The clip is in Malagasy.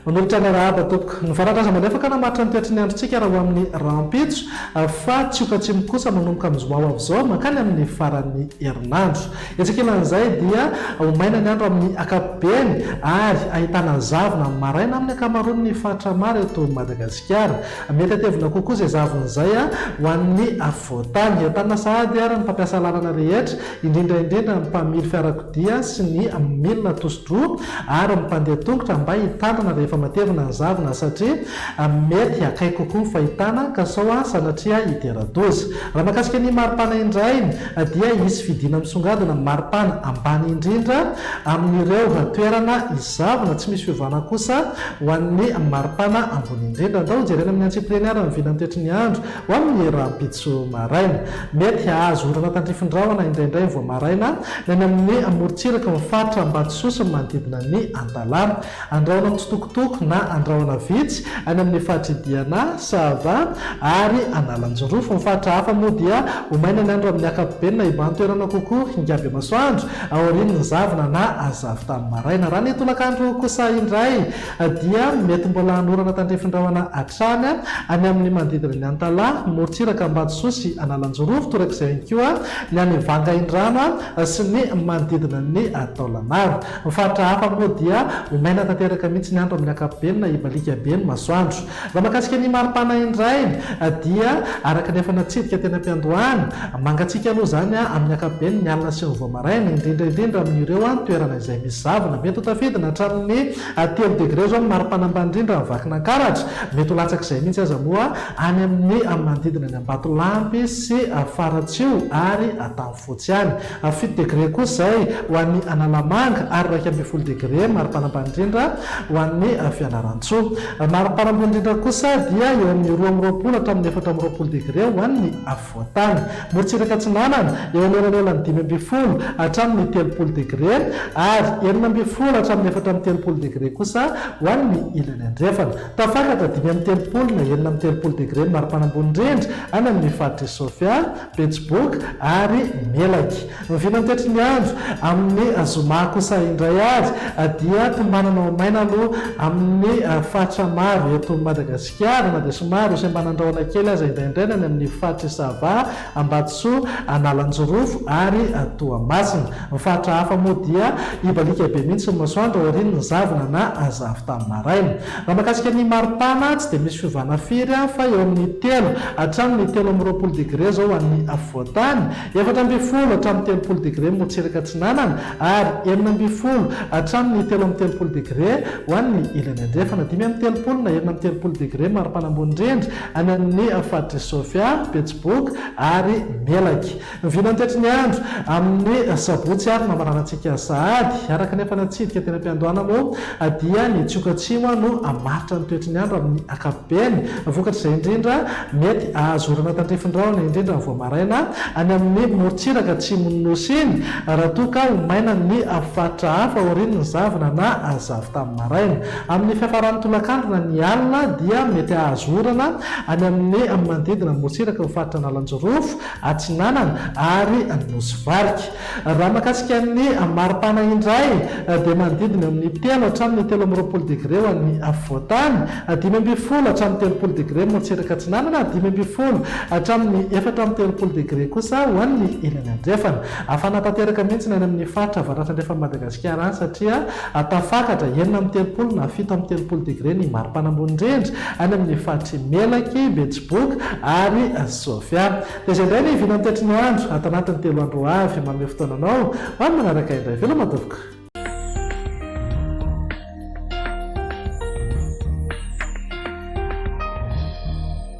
Manolotra ny rahaba tompoko ny varatra manefaka namaritra ny toetrany androntsika raha ho amin'ny rampitso fa tsiokatsimo kosa manomboka amin'izao avy izao mankany amin'ny faran'ny herinandro. Etsekelan'izay dia omaina ny andro amin'ny ankapobeny ary ahitana zavona maraina amin'ny ankamaroany ny faritra maro eto Madagasikara. Mety atevina kokoa izay zavona izay ho an'ny afovoantany. Entanina sahady ary ny mpampiasa lalana rehetra indrindra ny mpamily fiarakodia sy ny milina tosidroa ary ny mpandeha tongotra mba hitandrina rehefa matevina ny zavona satria mety akaiky kokoa ny fahitana ka sao sanatria idera-doza. Raha mahakasika ny maripana indray dia isy fidina misongadina maripana ambany indrindra amin'ireo toerana izavona tsy misy fiovana kosa ho an'ny maripana ambony indrindra. Andao jerena amin'ny antsipleniara ny vina toetry ny andro ho amin'ny rampitso maraina. Mety azo orana tandrifindraona indraindray vao maraina ny amin'ny morontsiraka mifaritra Ambatsoa ny manodidina ny Antalàna. Andraona mitsitokotoko na andraona vitsy any amin'ny fatridiana Sava ary Analanjorofo. Ny faritra hafa moa dia omaina ny andro amin'ny ankapobeny na iban-toerana kokoa hingaby masoandro aorian'ny zavona na azavy tamin'ny maraina. Raha ny tolakandro kosa indray dia mety mbola hanorana tandrifindraona hatrany any amin'ny manodidina ny Antala, morontsiraka Ambatsoa sy Analanjorofo, torak'izay koa ny any Vangaindrano sy ny manodidina ny Taolagnaro. Ny faritra hafa moa dia omaina tanteraka mihitsy ny andro amin'ny ankapobeny na ibalika be ny masoandro. Raha mahakasika ny maripana indray dia araka ny efa natsidika teny am-piandohany mangatsika aloha zany amin'ny ankapobeny ny alina sy ny voamaraina indrindra amin'ireo toerana izay misy zavona. Mety ho tafidina hatramin'ny 3 degré zao ny maripana ambany indrindra vakina karatra. Mety ho latsak'izay mihitsy aza moa any amin'ny manodidina ny Ambatolampy sy Faratsio ary Tambofotsy any. 7 degré kosa izay ho an'ny Analamanga ary 20 degré maripana ambany indrindra ho an'ny Fianarantsoa. Maripana ambony indrindra kosa dia eo amin'ny 2 hatramin'ny 4 degré ho an'ny afovoantany. Morontsiraka Atsinanana eo anelanelany 5 hatramin'ny 30 degré ary 9 hatramin'ny 4 degré kosa ho an'ny ilany andrefana. Tafakatra 5 na 30 degré maripana ambony indrindra any amin'ny faritra Sofia, Betsiboka ary Melaky. Mivina toetry ny andro amin'ny zoma kosa indray ary dia tombanana omaina aloha amin'ny faritra maro eto Madagasikara na dia somary sembanandraona kely aza indraindray any amin'ny faritra Sava, Ambatsoa, Analanjorofo ary Toamasina. Ny faritra hafa moa dia ibalika be mihitsy ny masoandro aorian'ny zavona na azavy tamin'ny maraina. Raha mahakasika ny maripana tsy dia misy fiovana firy fa eo amin'ny 3 hatramin'ny 20 degré zao an'ny afovoantany, 14 hatramin'ny 30 degré morontsiraka Atsinanana ary 19 hatramin'ny 30 degré ho an'ny ilany andrefana, 5 na 30 degré maripana ambony indrindra any amin'ny faritra Sofia, Betsiboka ary Melaky. Mivina toetry ny andro amin'ny sabotsy ary namaranantsika sahady araka nefa natsidika teny am-piandohana moa dia ny tsiokatsimo no amaritra ny toetry ny andro amin'ny ankapobeny. Vokatr'izay indrindra mety ahazorana tandrifindraona indrindra ny voamaraina any amin'ny morontsiraka atsimon'ny nosy iny raha toa ka omaina ny faritra hafa aorian'ny zavona na azavy tamin'ny maraina. Amin'ny fiafaran'ny tolakandro na ny alina dia mety ahazorana any amin'ny manodidina morontsiraka ny faritra Analanjorofo, Atsinanana ary Nosy-Variky. Raha mahakasika ny maripana indray dia manodidina amin'ny 3 hatramin'ny 30 degré ho an'ny afovoantany, 15 hatramin'ny 30 degré morontsiraka Atsinanana, 15 hatramin'ny 30 degré kosa ho an'ny ilany andrefana. Afana tanteraka mihitsy any amin'ny faritra avaratra andrefana Madagasikara any satria tafakatra 9 na 7 degré ny maripana ambony indrindra any amin'ny faritra Melaky, Betsiboka ary Sofia. Dia izay indray ny vina toetry ny andro ato anatin'ny 3 andro avy manome fotoananao ho amin'ny manaraka indray. Veloma tompoko.